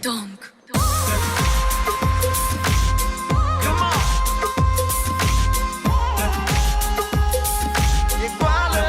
Dong. E goală,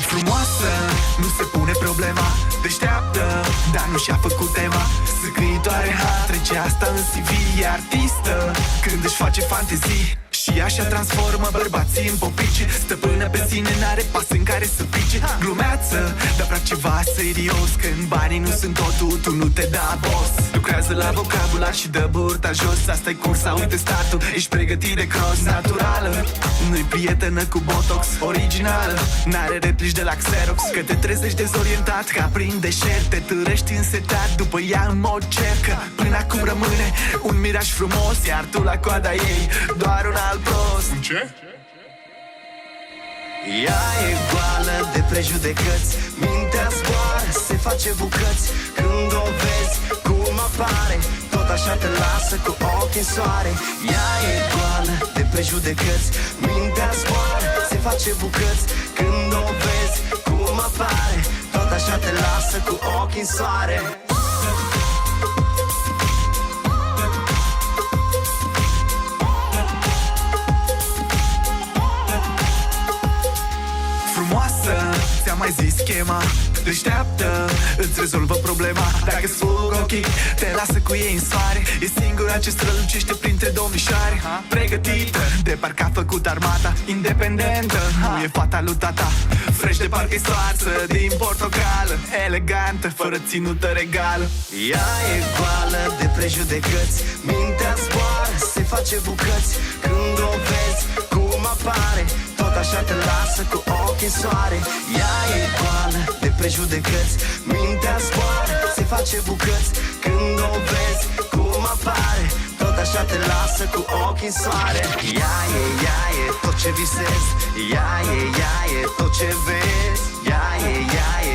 frumoasă, nu se pune problema. Deșteaptă, dar nu și-a făcut tema. Săcăitoare, trece asta în CV. E artistă când își face fantezii. Și așa transformă bărbații în popici. Stăpână pe sine, n-are pas în care să pice. Glumeață, dar vrea ceva serios. Când banii nu sunt totul, tu nu te da boss. Lucrează la vocabular și dă burta jos. Asta-i cursa, uite startul, ești pregătit de cross. Naturală, nu-i prietenă cu botox. Originală, n-are replici de la Xerox. Că te trezești dezorientat ca prin deșert. Te târăști însetat după ea în mod cercă. Până acum rămâne un miraj frumos. Iar tu la coada ei, doar un alt prost. Ce? Ea e goală de prejudecăți. Mintea zboară, se face bucăți. Când o vezi cum apare, tot așa te lasă cu ochii în soare. Ea e goală de prejudecăți. Mintea zboară, se face bucăți. Când o vezi cum apare, tot așa te lasă cu ochii în soare. Frumoasă, ți-am mai zis schema. Deșteaptă, îți rezolvă problema. Dacă sfug ochii, te lasă cu ei în soare. E singura ce strălucește printre domnișoare. Pregătită, de parcă a făcut armata. Independentă, nu e fata lui tata. Fresh de parcă-i soarță, din portocală. Elegantă, fără ținută regală. Ea e goală de prejudecăți. Mintea zboară, se face bucăți. Când o vezi cum apare, tot așa te lasă cu ochii în soare. Ea e goală de prejudecăți. Mintea zboară, se face bucăți. Când o vezi cum apare, tot așa te lasă cu ochii în soare. Ea e tot ce visezi. Ea e tot ce vezi. Ea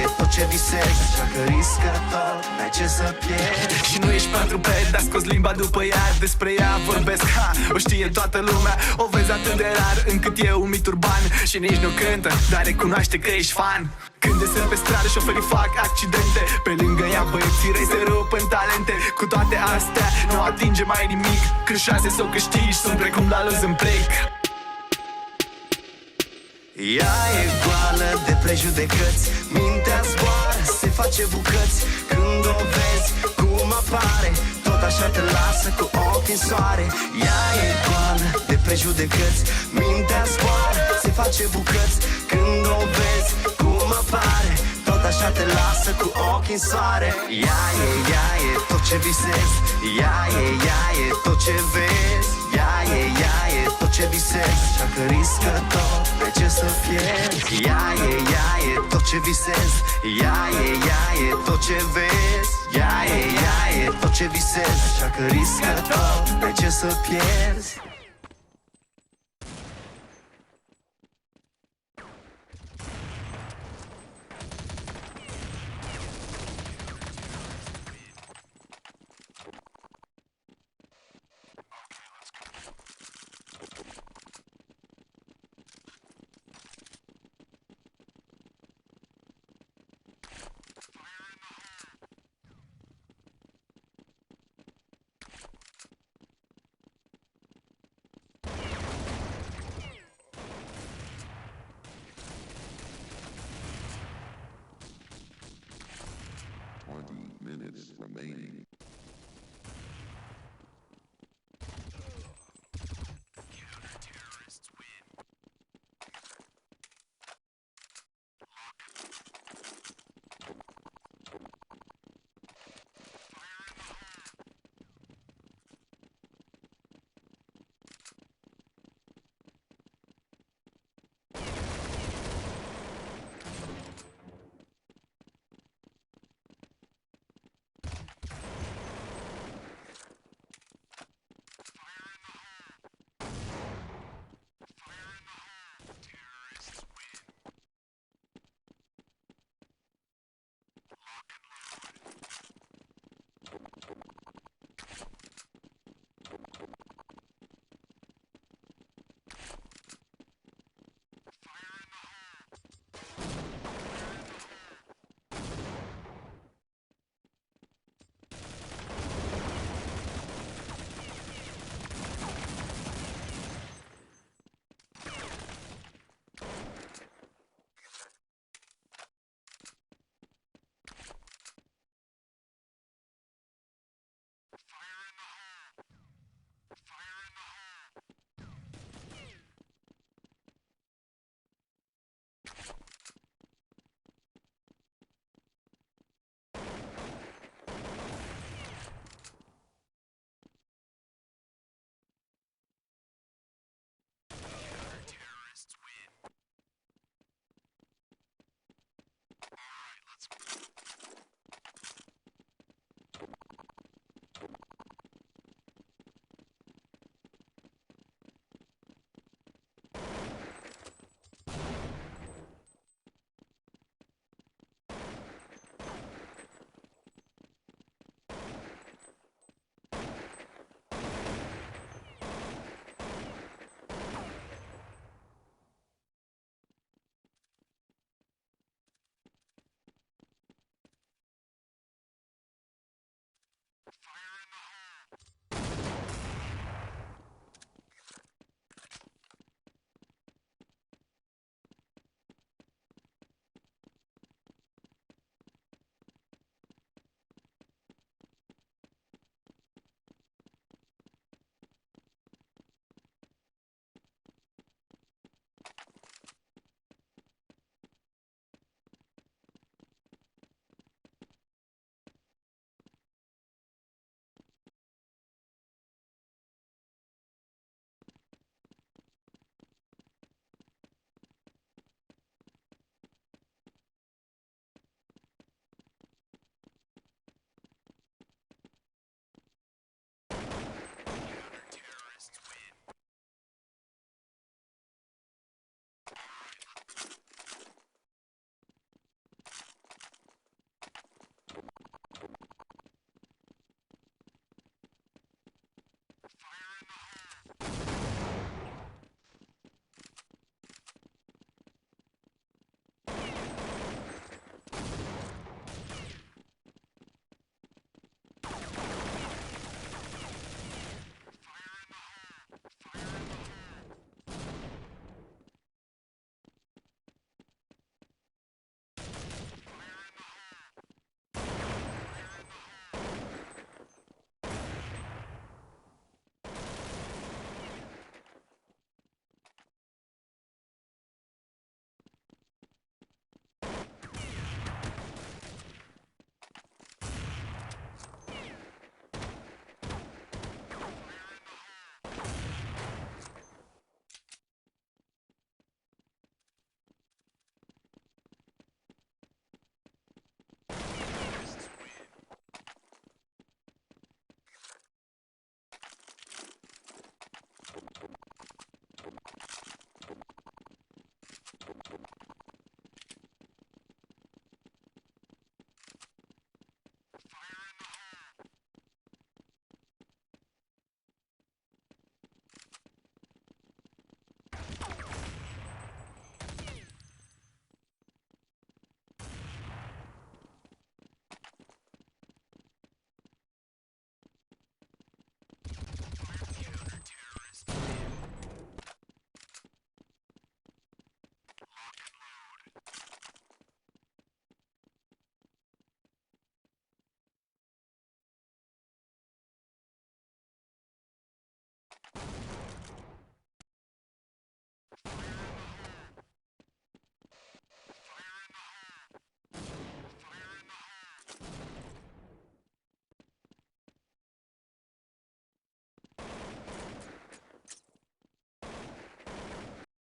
e tot ce visezi. Așa că riscă tot, n-ai ce să pierzi. Și nu ești patruped, dar scoți limba după ea. Despre ea vorbesc, o știe toată lumea. O vezi atât de rar încât e un mit urban. Și nici nu cântă, dar recunoaște că ești fan. Când desel pe stradă, șoferii fac accidente. Pe lângă ea băieții răi se rup în talente. Cu toate astea, nu atinge mai nimic. Când șanse să o câștigi sunt precum la luz în plic. Ea e goală de prejudecăți. Mintea zboară, se face bucăți. Când o vezi cum apare, tot așa te lasă cu ochii în soare. Ea e goală de prejudecăți. Mintea zboară, se face bucăți. Când o vezi cum apare, tot așa te lasă cu ochii în soare. Ea e tot ce visezi. Ea e tot ce vezi. Ea e tot ce visezi. Așa că riscă tot, de ce să pierzi. Ea e tot ce visezi. Ea e tot ce vezi. Ea e tot ce visezi. Așa că riscă tot, de ce să pierzi. 20 minutes remaining.